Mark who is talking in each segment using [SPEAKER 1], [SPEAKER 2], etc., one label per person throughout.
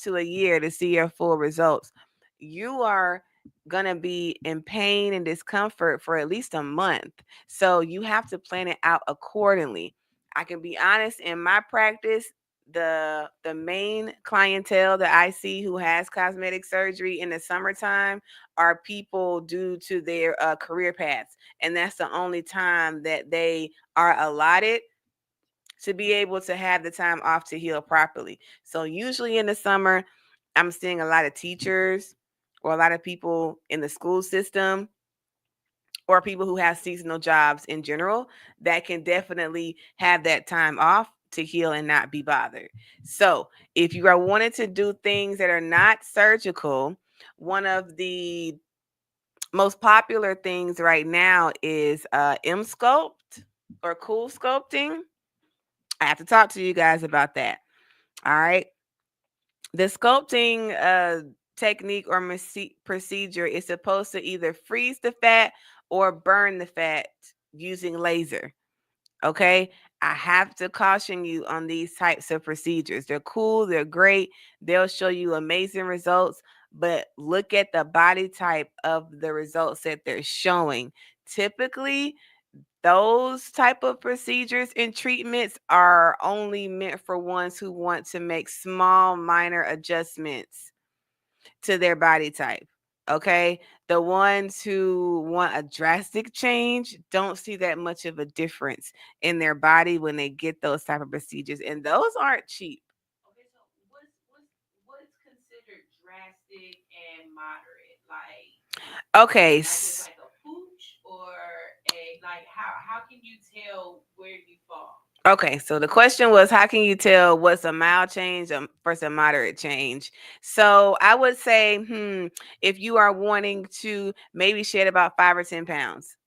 [SPEAKER 1] to a year to see your full results. You are going to be in pain and discomfort for at least a month. So you have to plan it out accordingly. I can be honest, in my practice, the main clientele that I see who has cosmetic surgery in the summertime are people due to their career paths, and that's the only time that they are allotted to be able to have the time off to heal properly. So usually in the summer, I'm seeing a lot of teachers or a lot of people in the school system or people who have seasonal jobs in general that can definitely have that time off to heal and not be bothered. So, if you are wanting to do things that are not surgical, one of the most popular things right now is M sculpt or cool sculpting. I have to talk to you guys about that. All right. The sculpting technique or procedure is supposed to either freeze the fat or burn the fat using laser. Okay. I have to caution you on these types of procedures. They're cool, they're great, they'll show you amazing results, but look at the body type of the results that they're showing. Typically, those type of procedures and treatments are only meant for ones who want to make small minor adjustments to their body type. Okay, the ones who want a drastic change don't see that much of a difference in their body when they get those type of procedures, and those aren't cheap.
[SPEAKER 2] Okay, so what's considered drastic and moderate?
[SPEAKER 1] Okay.
[SPEAKER 2] Like just like a pooch or a like how can you tell where you fall?
[SPEAKER 1] Okay, so the question was, how can you tell what's a mild change versus a moderate change? So I would say, if you are wanting to maybe shed about 5 or 10 pounds,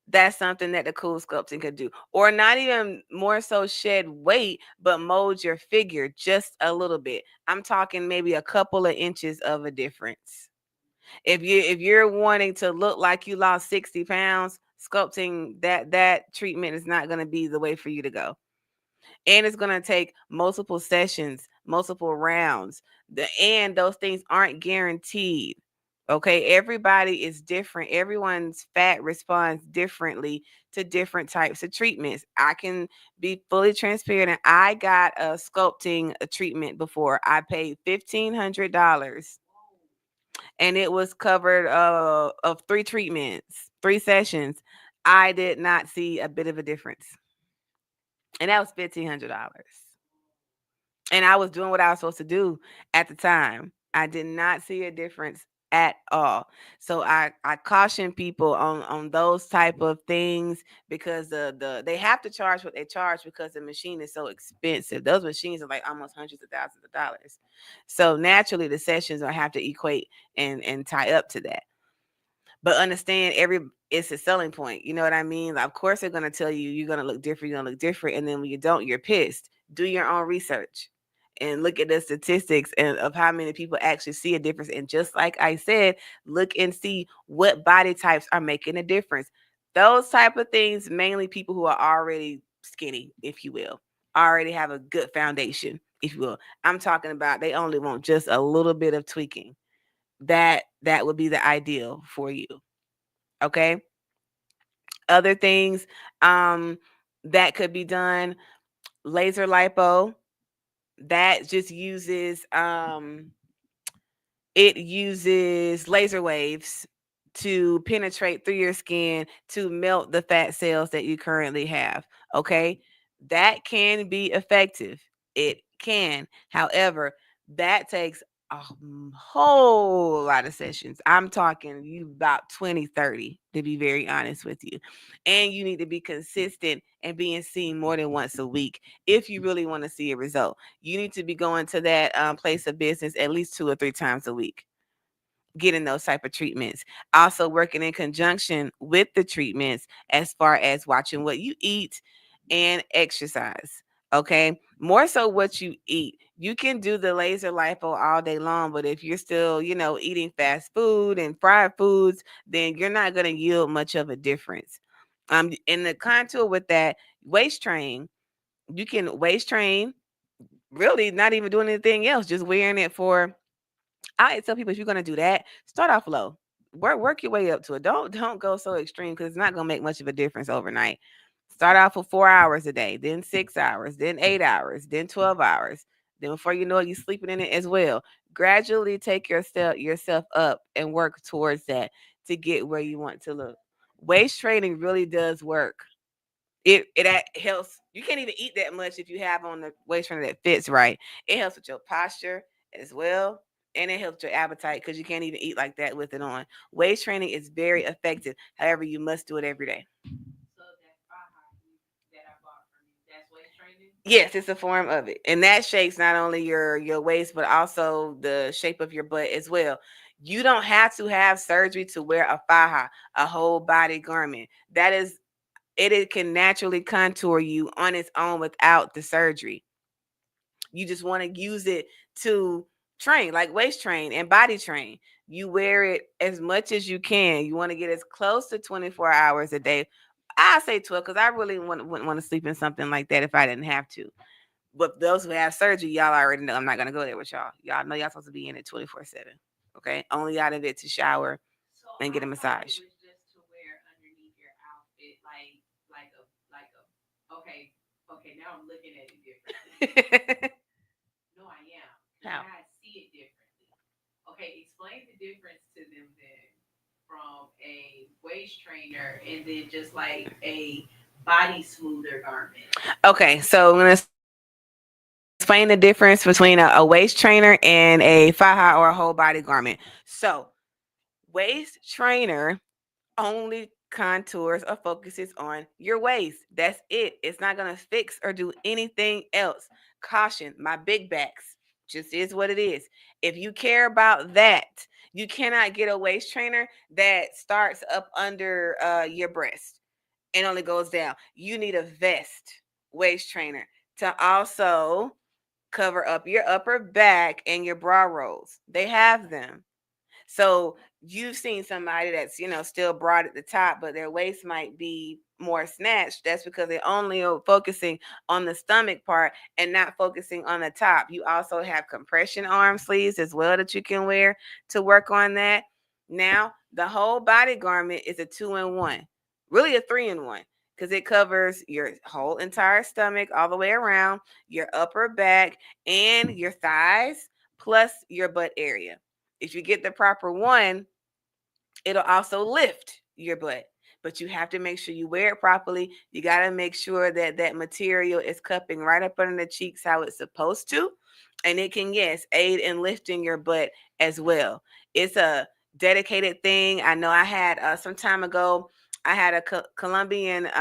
[SPEAKER 1] that's something that the cool sculpting could do. Or not even more so shed weight, but mold your figure just a little bit. I'm talking maybe a couple of inches of a difference. If you're wanting to look like you lost 60 pounds, sculpting that treatment is not going to be the way for you to go, and it's going to take multiple sessions, multiple rounds. And those things aren't guaranteed. Okay, everybody is different. Everyone's fat responds differently to different types of treatments. I can be fully transparent. I got a sculpting a treatment before. I paid $1,500, and it was covered of 3 treatments, 3 sessions. I did not see a bit of a difference, and that was $1,500. And I was doing what I was supposed to do at the time. I did not see a difference at all. So I caution people on those type of things, because they have to charge what they charge because the machine is so expensive. Those machines are like almost hundreds of thousands of dollars. So naturally the sessions will have to equate and tie up to that. But understand, it's a selling point. You know what I mean? Of course they're gonna tell you you're gonna look different, you're gonna look different, and then when you don't, you're pissed. Do your own research and look at the statistics and of how many people actually see a difference. And just like I said, look and see what body types are making a difference. Those type of things, mainly people who are already skinny, if you will, already have a good foundation, if you will. I'm talking about they only want just a little bit of tweaking. That would be the ideal for you. Okay. Other things that could be done: laser lipo. That just uses laser waves to penetrate through your skin to melt the fat cells that you currently have. Okay. That can be effective. It can. However, that takes a whole lot of sessions. I'm talking you about 20, 30, to be very honest with you. And you need to be consistent and being seen more than once a week if you really want to see a result. You need to be going to that place of business at least 2 or 3 times a week, getting those type of treatments. Also working in conjunction with the treatments as far as watching what you eat and exercise. Okay. More so what you eat. You can do the laser lipo all day long, but if you're still, eating fast food and fried foods, then you're not going to yield much of a difference. In the contour with that, waist train, you can waist train really not even doing anything else, just wearing it for. I tell people if you're gonna do that, start off low. Work your way up to it. Don't go so extreme because it's not gonna make much of a difference overnight. Start off with 4 hours a day, then 6 hours, then 8 hours, then 12 hours. Then before you know it, you're sleeping in it as well. Gradually take yourself up and work towards that to get where you want to look. Waist training really does work. It helps. You can't even eat that much if you have on the waist trainer that fits right. It helps with your posture as well, and it helps your appetite because you can't even eat like that with it on. Waist training is very effective. However, you must do it every day.
[SPEAKER 2] So that faja that I bought from you, that's waist training.
[SPEAKER 1] Yes, it's a form of it, and that shapes not only your waist but also the shape of your butt as well. You don't have to have surgery to wear a faja, a whole body garment. That is it can naturally contour you on its own without the surgery. You just want to use it to train, like waist train and body train. You wear it as much as you can. You want to get as close to 24 hours a day. I say 12 because I really wouldn't want to sleep in something like that if I didn't have to. But those who have surgery, y'all already know I'm not gonna go there with y'all. Y'all know y'all supposed to be in it 24/7. Okay, only out of it to shower
[SPEAKER 2] So
[SPEAKER 1] and get a
[SPEAKER 2] I thought it
[SPEAKER 1] massage.
[SPEAKER 2] was just to wear underneath your outfit, like a. Okay, okay. Now I'm looking at it differently. No, I am, because
[SPEAKER 1] How?
[SPEAKER 2] now I see it differently. Okay, explain the difference to them then from a waist trainer and then just like a body smoother garment.
[SPEAKER 1] Okay, so I'm gonna explain the difference between a waist trainer and a faja or a whole body garment. So, waist trainer only contours or focuses on your waist. That's it. It's not gonna fix or do anything else. Caution, my big backs just is what it is. If you care about that, you cannot get a waist trainer that starts up under your breast and only goes down. You need a vest waist trainer to also cover up your upper back and your bra rolls. They have them. So you've seen somebody that's, still broad at the top, but their waist might be more snatched. That's because they only are focusing on the stomach part and not focusing on the top. You also have compression arm sleeves as well that you can wear to work on that. Now, the whole body garment is a 2-in-1, really a 3-in-1, because it covers your whole entire stomach all the way around, your upper back, and your thighs, plus your butt area. If you get the proper one, it'll also lift your butt. But you have to make sure you wear it properly. You got to make sure that that material is cupping right up under the cheeks how it's supposed to. And it can, yes, aid in lifting your butt as well. It's a dedicated thing. I know I had some time ago, I had a Colombian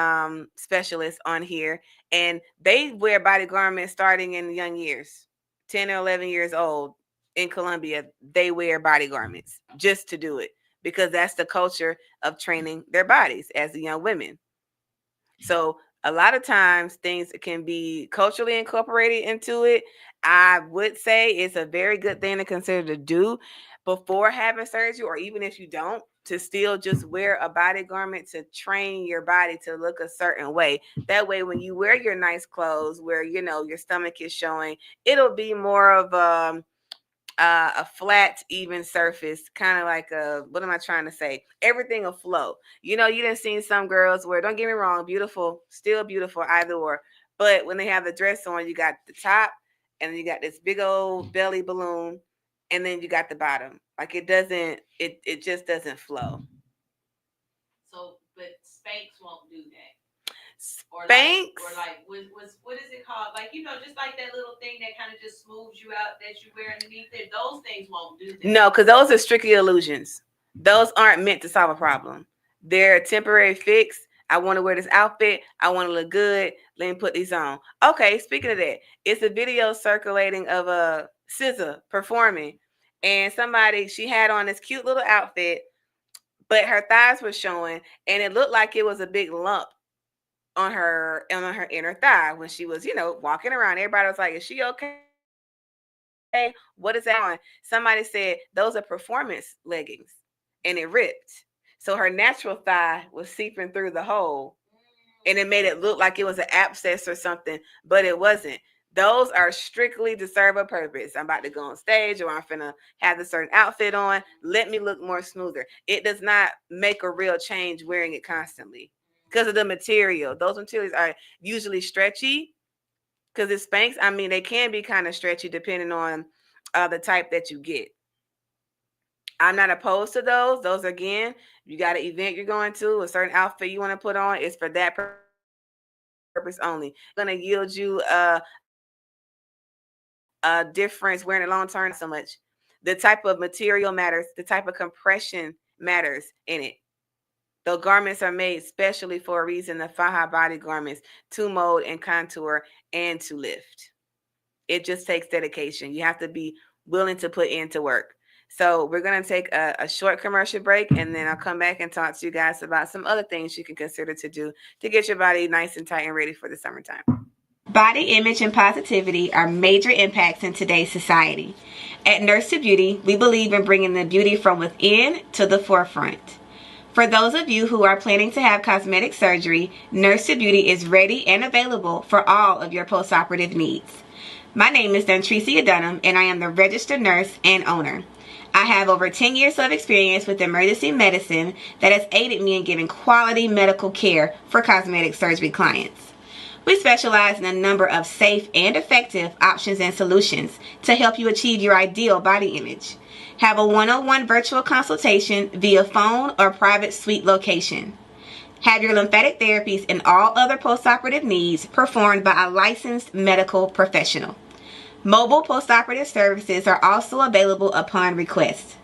[SPEAKER 1] specialist on here, and they wear body garments starting in young years, 10 or 11 years old in Colombia. They wear body garments just to do it because that's the culture of training their bodies as young women. So a lot of times things can be culturally incorporated into it. I would say it's a very good thing to consider to do before having surgery, or even if you don't, to still just wear a body garment to train your body to look a certain way. That way, when you wear your nice clothes where your stomach is showing, it'll be more of a flat, even surface, kind of like a, what am I trying to say? Everything will flow. You didn't see some girls where, don't get me wrong, beautiful, still beautiful, either or. But when they have the dress on, you got the top, and then you got this big old belly balloon, and then you got the bottom. Like it just doesn't flow.
[SPEAKER 2] So, but Spanx won't do that.
[SPEAKER 1] Spanx?
[SPEAKER 2] Or like what is it called? Like, just like that little thing that kind of just smooths you out that you wear underneath it. Those things won't do that.
[SPEAKER 1] No, because those are strictly illusions. Those aren't meant to solve a problem. They're a temporary fix. I want to wear this outfit. I want to look good. Let me put these on. Okay, speaking of that, it's a video circulating of a SZA performing, and she had on this cute little outfit, but her thighs were showing, and it looked like it was a big lump on her inner thigh when she was, walking around. Everybody was like, "Is she okay? What is that on?" Somebody said those are performance leggings, and it ripped. So her natural thigh was seeping through the hole, and it made it look like it was an abscess or something, but it wasn't. Those are strictly to serve a purpose. I'm about to go on stage, or I'm finna have a certain outfit on. Let me look more smoother. It does not make a real change wearing it constantly because of the material. Those materials are usually stretchy because it Spanx. I mean, they can be kind of stretchy depending on the type that you get. I'm not opposed to those. Those again, you got an event you're going to, a certain outfit you want to put on, it's for that purpose only. It's not gonna yield you a difference wearing it long term. Not so much. The type of material matters. The type of compression matters in it. The garments are made specially for a reason, the Faja body garments, to mold and contour and to lift. It just takes dedication. You have to be willing to put into work. So we're going to take a short commercial break, and then I'll come back and talk to you guys about some other things you can consider to do to get your body nice and tight and ready for the summertime. Body image and positivity are major impacts in today's society. At Nurse to Beauty, we believe in bringing the beauty from within to the forefront. For those of you who are planning to have cosmetic surgery, Nurse to Beauty is ready and available for all of your postoperative needs. My name is Dontricia Dunham, and I am the registered nurse and owner. I have over 10 years of experience with emergency medicine that has aided me in giving quality medical care for cosmetic surgery clients. We specialize in a number of safe and effective options and solutions to help you achieve your ideal body image. Have a one-on-one virtual consultation via phone or private suite location. Have your lymphatic therapies and all other postoperative needs performed by a licensed medical professional. Mobile postoperative services are also available upon request.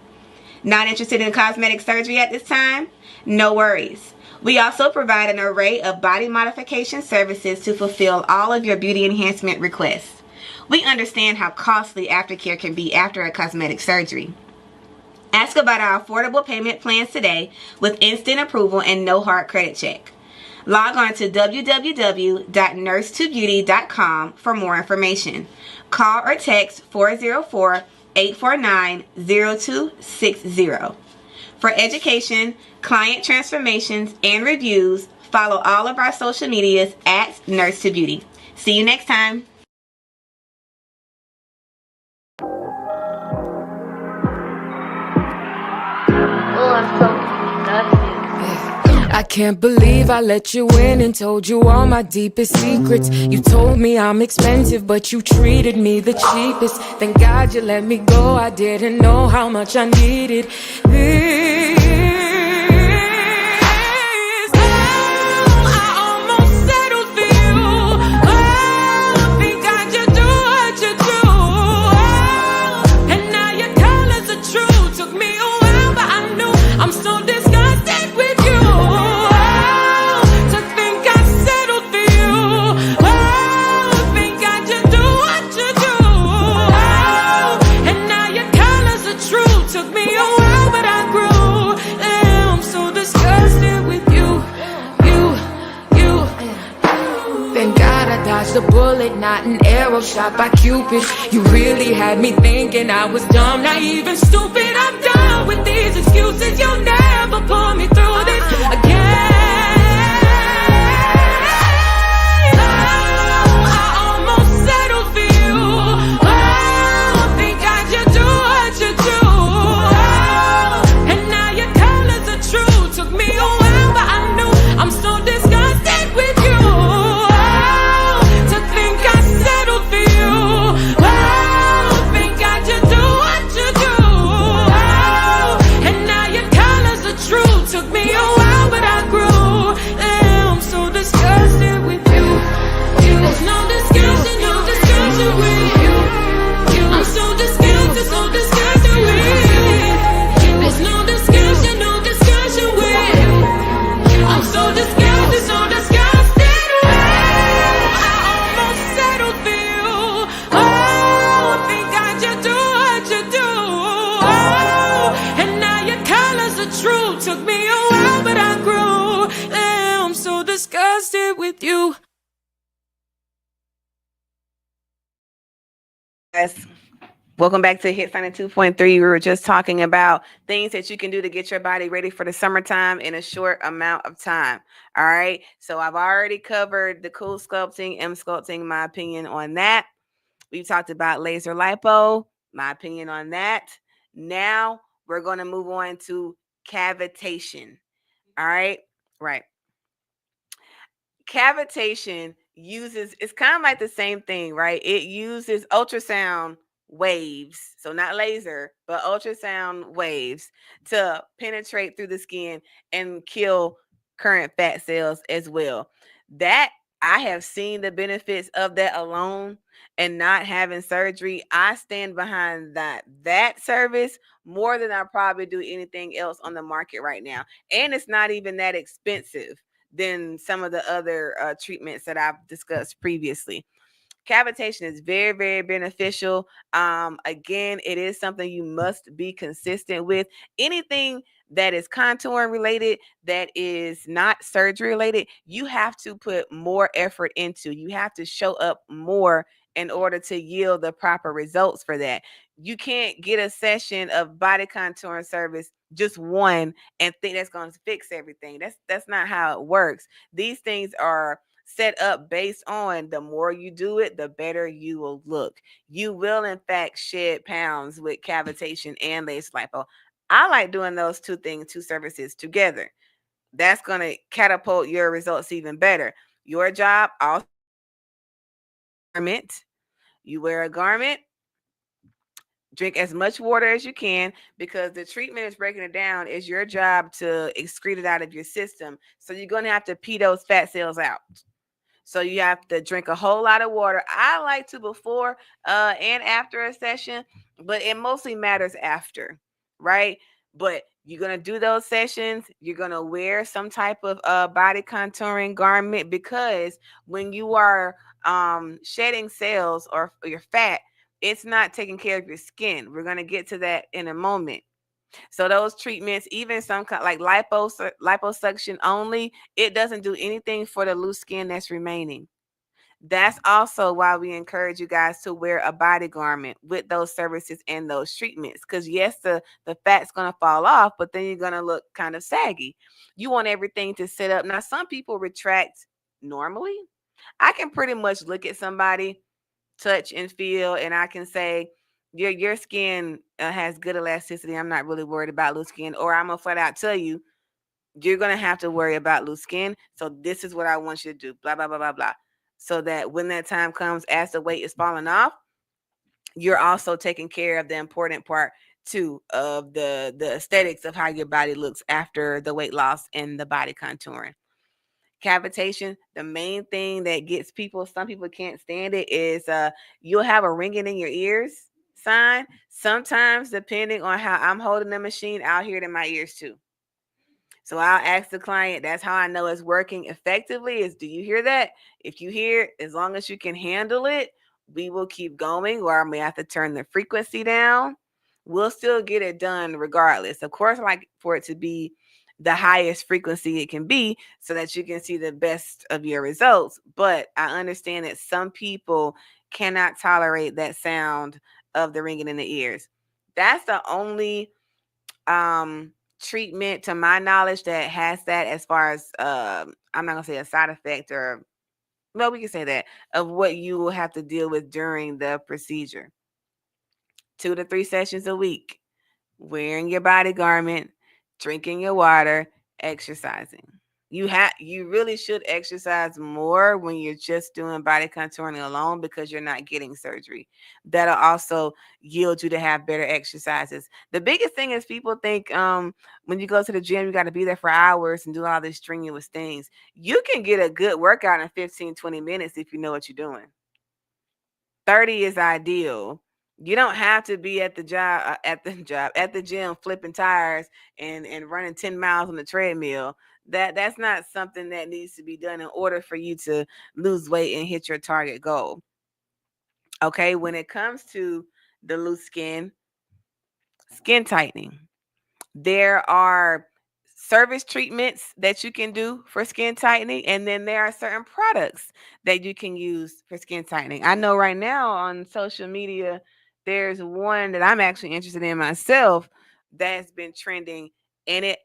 [SPEAKER 1] Not interested in cosmetic surgery at this time? No worries. We also provide an array of body modification services to fulfill all of your beauty enhancement requests. We understand how costly aftercare can be after a cosmetic surgery. Ask about our affordable payment plans today with instant approval and no hard credit check. Log on to www.nursetobeauty.com for more information. Call or text 404-849-0260. For education, client transformations, and reviews, follow all of our social medias at Nurse to Beauty. See you next time.
[SPEAKER 3] I can't believe I let you in and told you all my deepest secrets. You told me I'm expensive, but you treated me the cheapest. Thank God you let me go, I didn't know how much I needed this. I almost settled for you. Oh, thank God you do what you do. Oh, and now your colors are true. Took me a while, but I knew I'm so disgusted with you. Dodged a bullet, not an arrow shot by Cupid. You really had me thinking I was dumb, naive and stupid. I'm done with these excuses. You'll never pull me through this again. I almost settled for you. Oh, thank God you do what you do. Oh, and now your colors are true. Took me a while, but I knew I'm so disgusted with you. With you.
[SPEAKER 1] Yes. Welcome back to Hit Sign 2.3. We were just talking about things that you can do to get your body ready for the summertime in a short amount of time. All right. So I've already covered the cool sculpting, M sculpting, my opinion on that. We've talked about laser lipo, my opinion on that. Now we're going to move on to cavitation. All right. Right. Cavitation uses, it's kind of like the same thing, right? It uses ultrasound waves, so not laser, but ultrasound waves to penetrate through the skin and kill current fat cells as well. That, I have seen the benefits of that alone and not having surgery. I stand behind that service more than I probably do anything else on the market right now. And it's not even that expensive than some of the other treatments that I've discussed previously. Cavitation is very, very beneficial. Again, it is something you must be consistent with. Anything that is contouring related, that is not surgery related, you have to put more effort into. You have to show up more in order to yield the proper results for that. You can't get a session of body contouring service, just one, and think that's going to fix everything. That's not how it works. These things are set up based on the more you do it, the better you will look. You will, in fact, shed pounds with cavitation and laser lipo. I like doing those two things, two services together. That's going to catapult your results even better. Your job also, garment. You wear a garment, drink as much water as you can, because the treatment is breaking it down. It's your job to excrete it out of your system. So you're going to have to pee those fat cells out. So you have to drink a whole lot of water. I like to before and after a session, but it mostly matters after, right? But you're gonna do those sessions. You're gonna wear some type of body contouring garment, because when you are shedding cells or your fat, it's not taking care of your skin. We're gonna get to that in a moment. So those treatments, even some kind like liposuction only, it doesn't do anything for the loose skin that's remaining. That's also why we encourage you guys to wear a body garment with those services and those treatments. Because yes, the fat's gonna fall off, but then you're gonna look kind of saggy. You want everything to sit up. Now, some people retract normally. I can pretty much look at somebody, touch and feel, and I can say your skin has good elasticity. I'm not really worried about loose skin, or I'm gonna flat out tell you you're gonna have to worry about loose skin. So this is what I want you to do. Blah blah blah blah blah. So that when that time comes, as the weight is falling off, you're also taking care of the important part too of the aesthetics of how your body looks after the weight loss and the body contouring. Cavitation, the main thing that gets people, some people can't stand it, is you'll have a ringing in your ears sign. Sometimes, depending on how I'm holding the machine, I'll hear it in my ears too. So I'll ask the client, that's how I know it's working effectively, is do you hear that? If you hear it, as long as you can handle it, we will keep going, or I may have to turn the frequency down. We'll still get it done regardless. Of course, I like for it to be the highest frequency it can be so that you can see the best of your results. But I understand that some people cannot tolerate that sound of the ringing in the ears. That's the only treatment to my knowledge that has that, as far as I'm not gonna say a side effect, or well, we can say that, of what you will have to deal with during the procedure. 2 to 3 sessions a week, wearing your body garment, drinking your water, exercising. You really should exercise more when you're just doing body contouring alone, because you're not getting surgery. That'll also yield you to have better exercises. The biggest thing is people think when you go to the gym, you got to be there for hours and do all these strenuous things. You can get a good workout in 15-20 minutes if you know what you're doing. 30 is ideal. You don't have to be at the at the gym flipping tires and running 10 miles on the treadmill. That's not something that needs to be done in order for you to lose weight and hit your target goal. Okay, when it comes to the loose skin tightening, there are service treatments that you can do for skin tightening, and then there are certain products that you can use for skin tightening. I know right now on social media, there's one that I'm actually interested in myself that's been trending, and it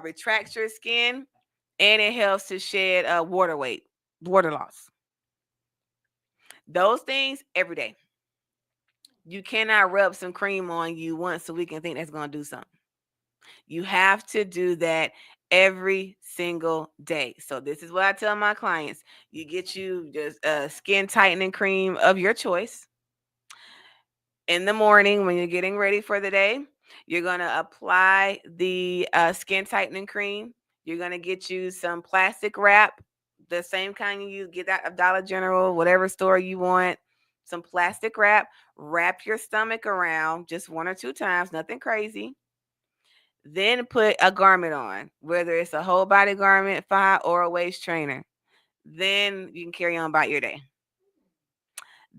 [SPEAKER 1] retracts your skin and it helps to shed water loss. Those things every day. You cannot rub some cream on you once a week and think that's going to do something. You have to do that every single day. So this is what I tell my clients. You get you just a skin tightening cream of your choice in the morning when you're getting ready for the day. You're going to apply the skin tightening cream. You're going to get you some plastic wrap, the same kind you get at Dollar General, whatever store you want. Some plastic wrap. Wrap your stomach around just one or two times, nothing crazy. Then put a garment on, whether it's a whole body garment, or a waist trainer. Then you can carry on about your day.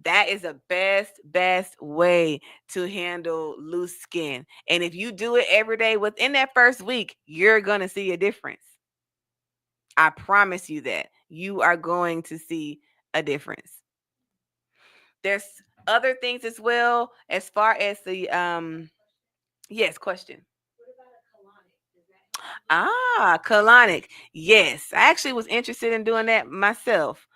[SPEAKER 1] That is the best way to handle loose skin. And if you do it every day within that first week, you're going to see a difference. I promise you that. You are going to see a difference. There's other things as well as far as the yes, question. Colonic. Yes, I actually was interested in doing that myself.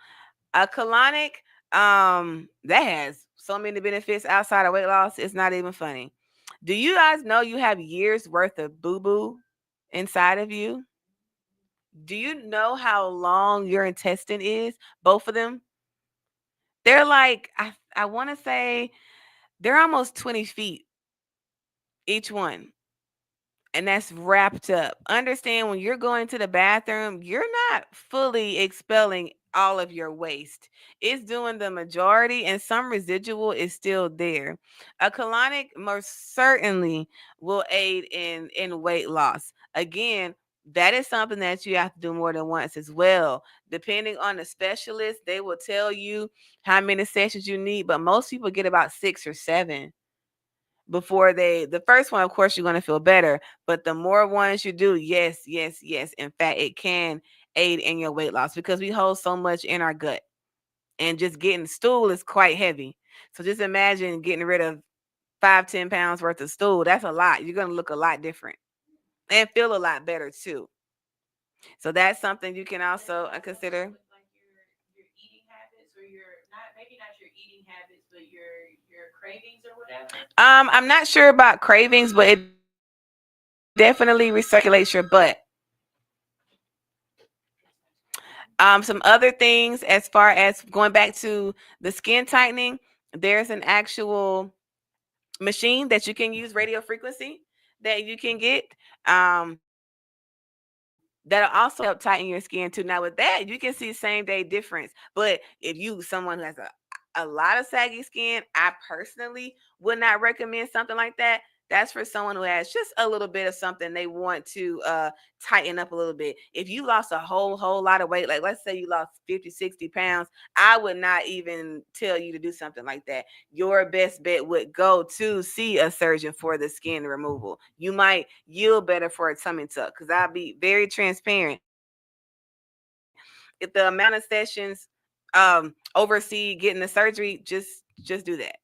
[SPEAKER 1] A colonic, that has so many benefits outside of weight loss. It's not even funny. Do you guys know you have years worth of boo boo inside of you? Do you know how long your intestine is? Both of them. They're like I want to say they're almost 20 feet each one. And that's wrapped up. Understand when you're going to the bathroom, you're not fully expelling all of your waste. It's doing the majority, and some residual is still there. A colonic most certainly will aid in weight loss. Again, that is something that you have to do more than once as well. Depending on the specialist, they will tell you how many sessions you need, but most people get about 6 or 7 before the first one. Of course, you're going to feel better, but the more ones you do, yes, in fact, it can aid in your weight loss because we hold so much in our gut, and just getting stool is quite heavy. So just imagine getting rid of 5-10 pounds worth of stool. That's a lot. You're going to look a lot different and feel a lot better too. So that's something you can also consider.
[SPEAKER 2] Like your eating habits, or your not maybe not your eating habits, but your cravings or whatever.
[SPEAKER 1] I'm not sure about cravings, but it definitely recirculates your butt. Some other things as far as going back to the skin tightening, there's an actual machine that you can use, radio frequency, that you can get. That'll also help tighten your skin too. Now with that, you can see same day difference. But if you someone who has a lot of saggy skin, I personally would not recommend something like that. That's for someone who has just a little bit of something they want to tighten up a little bit. If you lost a whole lot of weight, like let's say you lost 50-60 pounds, I would not even tell you to do something like that. Your best bet would go to see a surgeon for the skin removal. You might yield better for a tummy tuck, because I'll be very transparent. If the amount of sessions oversee getting the surgery, just do that.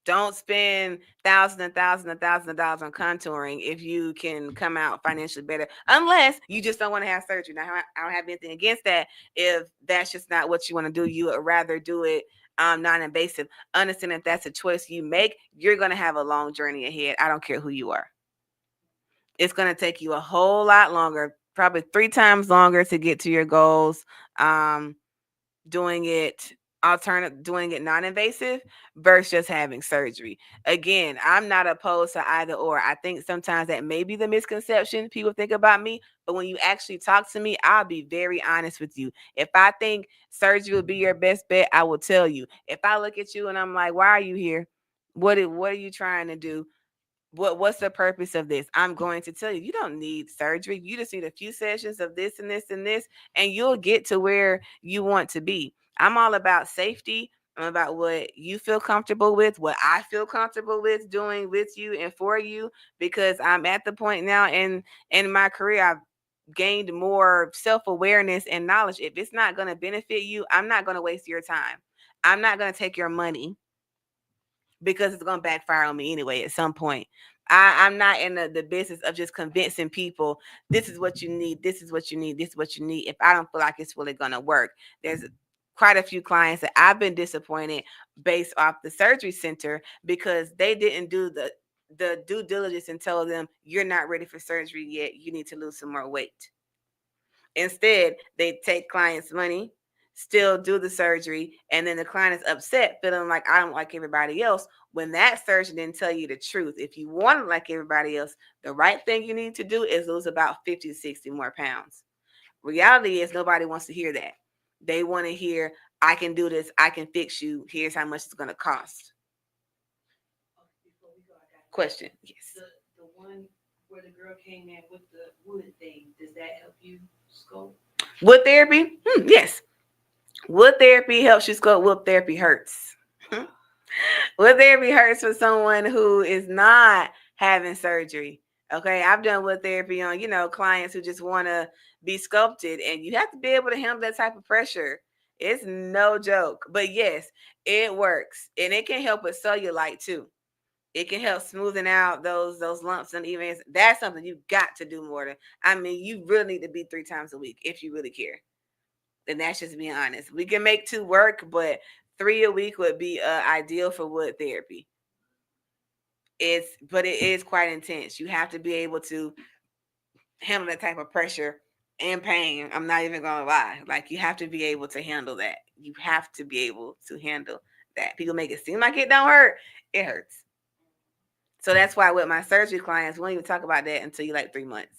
[SPEAKER 1] Don't spend thousands of dollars on contouring if you can come out financially better, unless you just don't want to have surgery. Now, I don't have anything against that. If that's just not what you want to do, you would rather do it non-invasive. Understand if that's a choice you make, you're going to have a long journey ahead. I don't care who you are. It's going to take you a whole lot longer, probably 3 times longer to get to your goals. Doing it doing it non-invasive versus just having surgery. Again, I'm not opposed to either or. I think sometimes that may be the misconception people think about me, but when you actually talk to me, I'll be very honest with you. If I think surgery would be your best bet, I will tell you. If I look at you and I'm like, why are you here? What are you trying to do? What's the purpose of this? I'm going to tell you, you don't need surgery. You just need a few sessions of this and this and this, and you'll get to where you want to be. I'm all about safety. I'm about what you feel comfortable with, what I feel comfortable with doing with you and for you, because I'm at the point now in my career, I've gained more self-awareness and knowledge. If it's not going to benefit you, I'm not going to waste your time. I'm not going to take your money, because it's going to backfire on me anyway at some point. I'm not in the business of just convincing people this is what you need, this is what you need, this is what you need, if I don't feel like it's really going to work. There's quite a few clients that I've been disappointed based off the surgery center because they didn't do the due diligence and tell them you're not ready for surgery yet. You need to lose some more weight. Instead, they take clients' money, still do the surgery, and then the client is upset, feeling like I don't like everybody else. When that surgeon didn't tell you the truth, if you want to like everybody else, the right thing you need to do is lose about 50 to 60 more pounds. Reality is nobody wants to hear that. They want to hear, I can do this, I can fix you, here's how much it's going to cost.
[SPEAKER 2] Before we go, I got
[SPEAKER 1] Question. Yes.
[SPEAKER 2] the one where the girl came in with the wood thing. Does that help you scope?
[SPEAKER 1] Wood therapy? Yes. Wood therapy helps you sculpt. Wood therapy hurts. Wood therapy hurts for someone who is not having surgery. Okay, I've done wood therapy on, clients who just want to be sculpted, and you have to be able to handle that type of pressure. It's no joke. But yes, it works. And it can help with cellulite too. It can help smoothing out those lumps and even that's something you got to do more than. I mean, you really need to be 3 times a week if you really care. And that's just being honest. We can make 2 work, but 3 a week would be ideal for wood therapy. But it is quite intense. You have to be able to handle that type of pressure and pain. I'm not even gonna lie. Like you have to be able to handle that. You have to be able to handle that. People make it seem like it don't hurt. It hurts. So that's why with my surgery clients, we don't even talk about that until you like 3 months.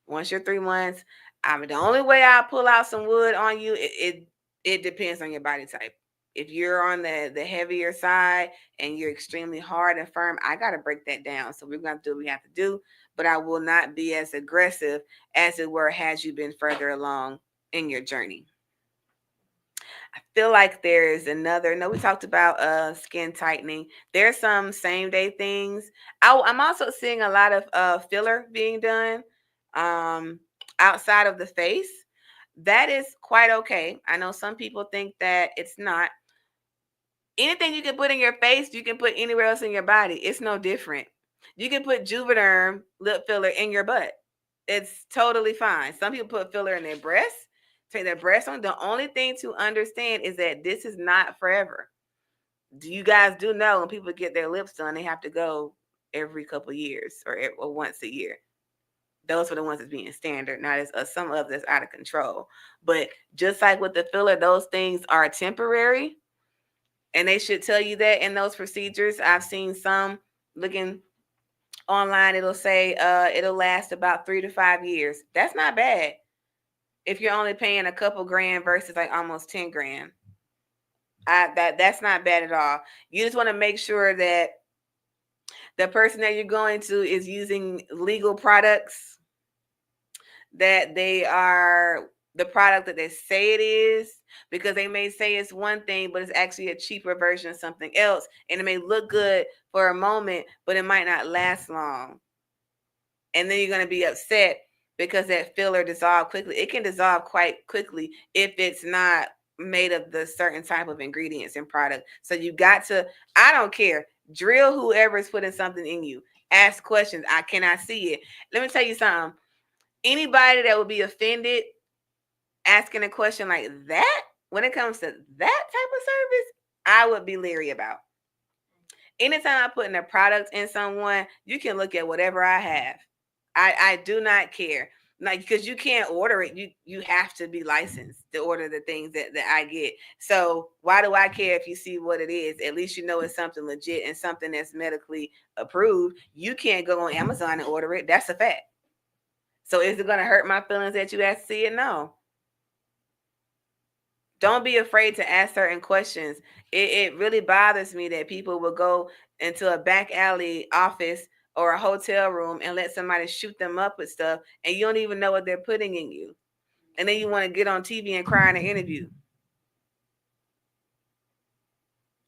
[SPEAKER 1] Once you're 3 months, the only way I pull out some wood on you, it depends on your body type. If you're on the heavier side and you're extremely hard and firm, I got to break that down. So we're going to do what we have to do, but I will not be as aggressive as it were had you been further along in your journey. I feel like there's another. No, we talked about skin tightening. There's some same day things. I'm also seeing a lot of filler being done outside of the face. That is quite okay. I know some people think that it's not. Anything you can put in your face, you can put anywhere else in your body. It's no different. You can put Juvederm lip filler in your butt. It's totally fine. Some people put filler in their breasts, take their breasts on. The only thing to understand is that this is not forever. Do you guys do know when people get their lips done, they have to go every couple years or once a year? Those are the ones that's being standard. Now, there's some of that's out of control. But just like with the filler, those things are temporary. And they should tell you that in those procedures. I've seen some looking online, it'll say it'll last about 3 to 5 years. That's not bad if you're only paying a couple grand versus like almost 10 grand. That's not bad at all. You just want to make sure that the person that you're going to is using legal products, that they are the product that they say it is, because they may say it's one thing, but it's actually a cheaper version of something else. And it may look good for a moment, but it might not last long. And then you're going to be upset because that filler dissolves quickly. It can dissolve quite quickly if it's not made of the certain type of ingredients and product. So you got to, I don't care, drill whoever's putting something in you. Ask questions. I cannot see it. Let me tell you something. Anybody that would be offended asking a question like that, when it comes to that type of service, I would be leery about. Anytime I put in a product in someone, you can look at whatever I have. I do not care. Like, because you can't order it. You have to be licensed to order the things that I get. So why do I care if you see what it is? At least you know it's something legit and something that's medically approved. You can't go on Amazon and order it. That's a fact. So is it going to hurt my feelings that you ask to see it? No. Don't be afraid to ask certain questions. It really bothers me that people will go into a back alley office or a hotel room and let somebody shoot them up with stuff, and you don't even know what they're putting in you. And then you want to get on TV and cry in an interview.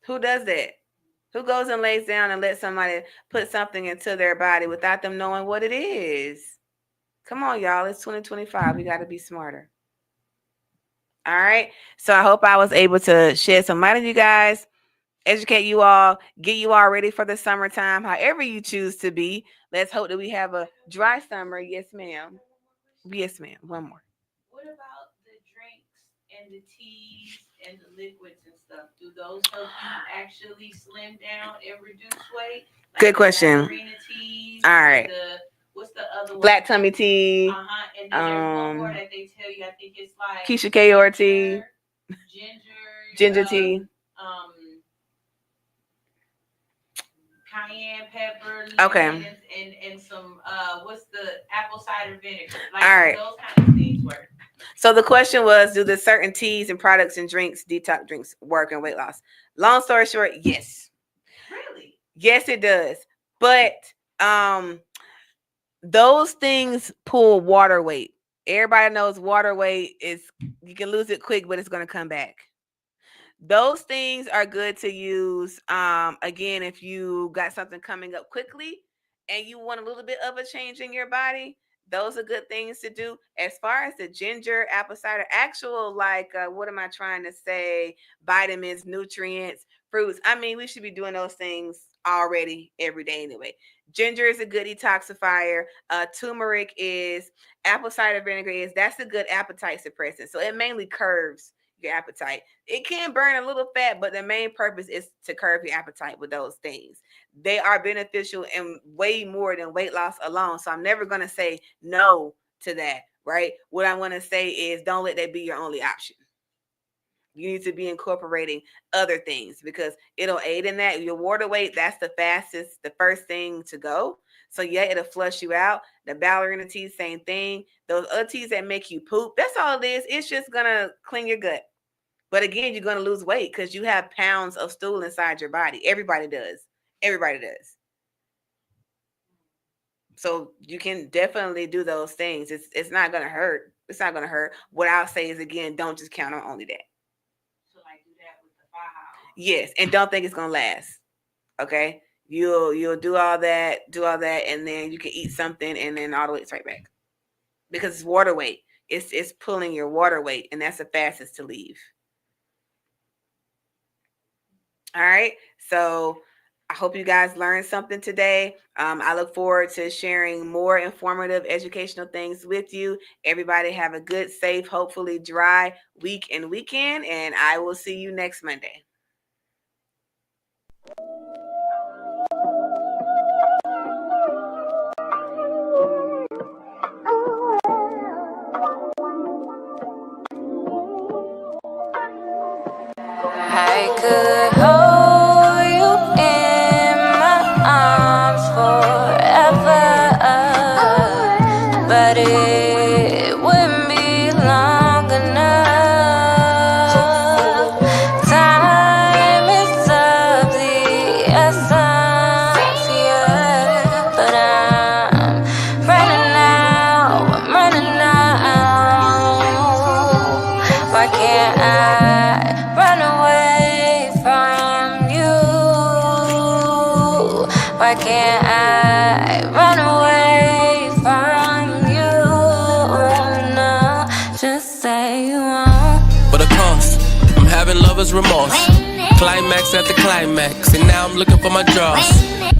[SPEAKER 1] Who does that? Who goes and lays down and lets somebody put something into their body without them knowing what it is? Come on, y'all. It's 2025. We got to be smarter. All right. So I hope I was able to shed some light on you guys, educate you all, get you all ready for the summertime, however you choose to be. Let's hope that we have a dry summer. Yes, ma'am. Yes, ma'am. One more.
[SPEAKER 2] What about the drinks and the teas and the liquids and stuff, do those help you actually slim down and reduce weight? Like
[SPEAKER 1] Good question.
[SPEAKER 2] Teas,
[SPEAKER 1] all right.
[SPEAKER 2] What's the other one?
[SPEAKER 1] Black tummy tea.
[SPEAKER 2] And then there's one more that they tell you. I think it's like
[SPEAKER 1] Keisha Kaur tea.
[SPEAKER 2] Ginger
[SPEAKER 1] tea.
[SPEAKER 2] Cayenne pepper.
[SPEAKER 1] Okay.
[SPEAKER 2] And some what's the apple cider vinegar? Like,
[SPEAKER 1] all right.
[SPEAKER 2] Those kind of things work.
[SPEAKER 1] So the question was, do the certain teas and products and drinks, detox drinks, work in weight loss? Long story short, yes.
[SPEAKER 2] Really?
[SPEAKER 1] Yes, it does. But those things pull water weight. Everybody knows water weight is, you can lose it quick, but it's going to come back. Those things are good to use. Again, if you got something coming up quickly and you want a little bit of a change in your body, those are good things to do. As far as the ginger, apple cider, actual, like, what am I trying to say? Vitamins, nutrients, fruits. I mean, we should be doing those things already every day anyway. Ginger is a good detoxifier. Turmeric is, apple cider vinegar is, that's a good appetite suppressant. So it mainly curbs your appetite. It can burn a little fat, but the main purpose is to curb your appetite with those things. They are beneficial and way more than weight loss alone. So I'm never going to say no to that, right? What I want to say is, don't let that be your only option. You need to be incorporating other things because it'll aid in that. Your water weight, that's the first thing to go. So yeah, it'll flush you out. The ballerina tea, same thing. Those other teas that make you poop, that's all it is. It's just going to clean your gut. But again, you're going to lose weight because you have pounds of stool inside your body. Everybody does. Everybody does. So you can definitely do those things. It's not going to hurt. It's not going to hurt. What I'll say is, again, don't just count on only that.
[SPEAKER 2] So like do that with the fire.
[SPEAKER 1] Yes, and don't think it's going to last. Okay? You'll do all that, and then you can eat something, and then all the weight's right back. Because it's water weight. It's pulling your water weight, and that's the fastest to leave. All right, so I hope you guys learned something today. I look forward to sharing more informative educational things with you. Everybody have a good, safe, hopefully dry week and weekend, and I will see you next Monday.
[SPEAKER 3] I could hold you in my arms forever, but it wouldn't be long enough. Time is of the essence, yeah, but I'm running out. Why can't I run away from you? Why can't I run away from you? No, just say you won't.
[SPEAKER 4] But of course, I'm having lover's remorse. Climax after climax, and now I'm looking for my drawers.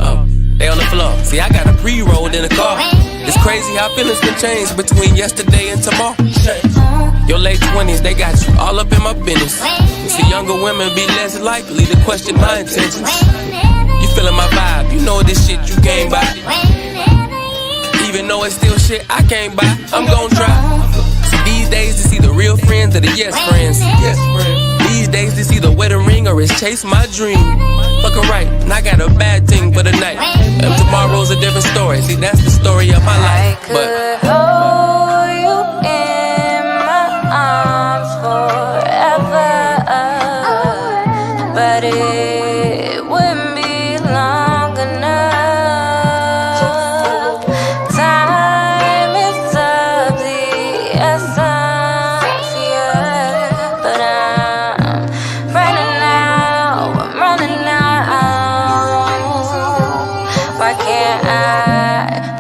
[SPEAKER 4] Oh, they on the floor. See, I got a pre-rolled in the car. It's crazy how feelings can change between yesterday and tomorrow. Your late 20s, they got you all up in my business. See, younger women be less likely to question my intentions. You feeling my vibe, you know this shit you came by. Even though it's still shit I can't buy, I'm gon' try. See, these days it's either real friends or the yes friends. These days it's either wear the ring or it's chase my dream. Fucking right, and I got a bad thing for the night. And tomorrow's a different story, see that's the story of my life. But
[SPEAKER 3] hold you in my arms forever, but it wouldn't be long enough. Time is of the essence, yeah, but I'm running out. Why can't I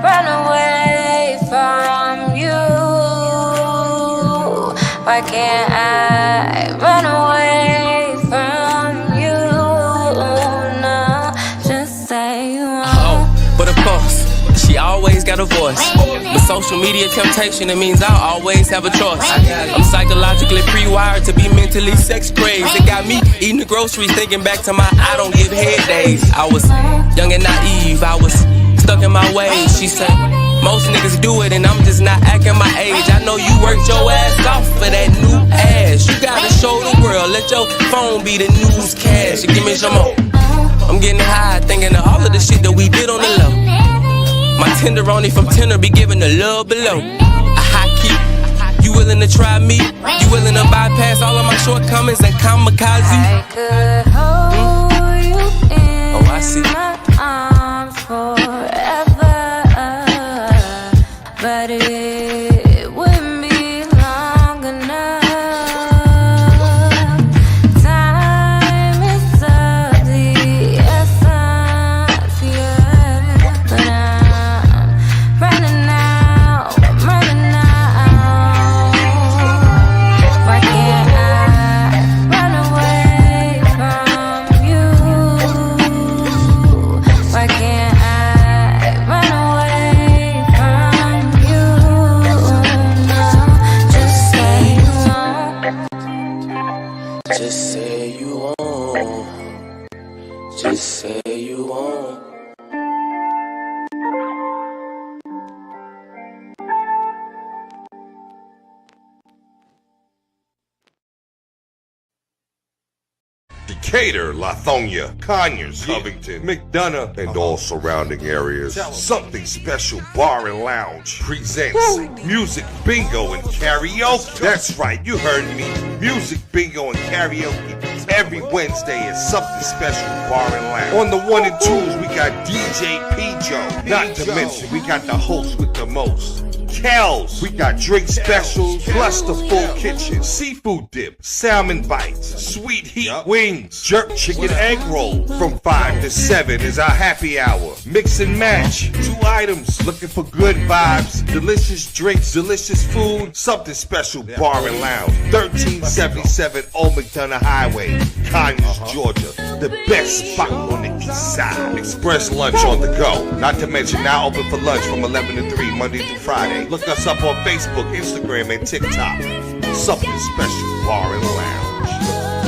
[SPEAKER 3] run away from you? Why can't I run away from you? No, just say you won't.
[SPEAKER 4] but of course, she always always got a voice. But social media temptation, it means I'll always have a choice. I'm psychologically pre-wired to be mentally sex crazed. It got me eating the groceries, thinking back to my I don't give head days. I was young and naive, I was stuck in my ways. She said, most niggas do it and I'm just not acting my age. I know you worked your ass off for that new ass. You gotta show the world, let your phone be the newscast. Give me some more. I'm getting high, thinking of all of the shit that we did on the low. My tenderoni from Tinder be giving the love below. A high key. You willing to try me? You willing to bypass all of my shortcomings and kamikaze?
[SPEAKER 3] I could hold you in
[SPEAKER 4] Oh, I see.
[SPEAKER 3] my arms forever, but it wouldn't be long enough. Time is of the essence, yeah. But I'm running out, I'm running out. Why can't I run away from you? Why can't I run away from you? No, just say you won't.
[SPEAKER 4] Just say you won't. Just say you won't.
[SPEAKER 5] Decatur, Lithonia, Conyers, Covington, McDonough, and all surrounding areas. Something Special Bar and Lounge presents Music Bingo and Karaoke. That's right, you heard me. Music Bingo and Karaoke every Wednesday at Something Special Bar and Lounge. On the 1 and 2s, we got DJ P-Joe. Not to mention, we got the host with the most. Kells, we got drink specials, plus the full kitchen, seafood dip, salmon bites, sweet heat wings, jerk chicken egg roll. From 5 to 7 is our happy hour. Mix and match, 2 items, looking for good vibes, delicious drinks, delicious food. Something Special Bar and Lounge, 1377 Old McDonough Highway, Conyers, Georgia. The best spot on the east side. Express lunch on the go. Not to mention now open for lunch from 11 to 3 Monday through Friday. Look us up on Facebook, Instagram, and TikTok. Something Special Bar and Lounge.